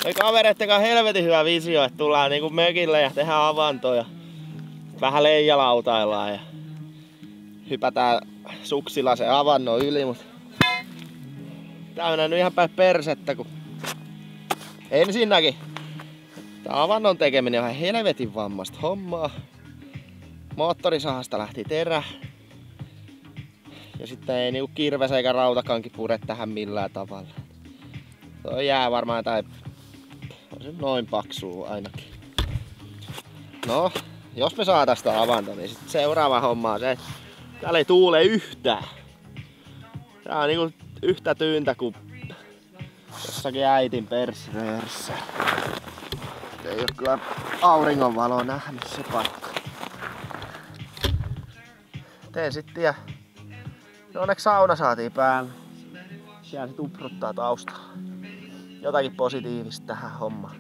Noi kavereitten kanssa helvetin hyvä visio, että tullaan niinku mökille ja tehdään avantoja. Vähän leijalautaillaan ja hypätään suksilla se avannon yli, mut tää on nyt ihan päin persettä, kun ensinnäkin tää avannon tekeminen on ihan helvetin vammasta hommaa. Moottorisahasta lähti terä. Ja sitten ei niinku kirves eikä rautakanki pure tähän millään tavalla. Toi jää varmaan tai on se noin paksua ainakin. No, jos me saatais tää avanto, niin sit seuraava homma on se, että täällä ei tuule yhtään. Tää on niinku yhtä tyyntä kuin jossakin äitin persröörissä. Ei oo kyllä auringonvaloa nähnyt se paikka. Teen sitten ja onneksi sauna saatiin päälle. Siellä se tupruttaa taustalla. Jotakin positiivista tähän hommaan.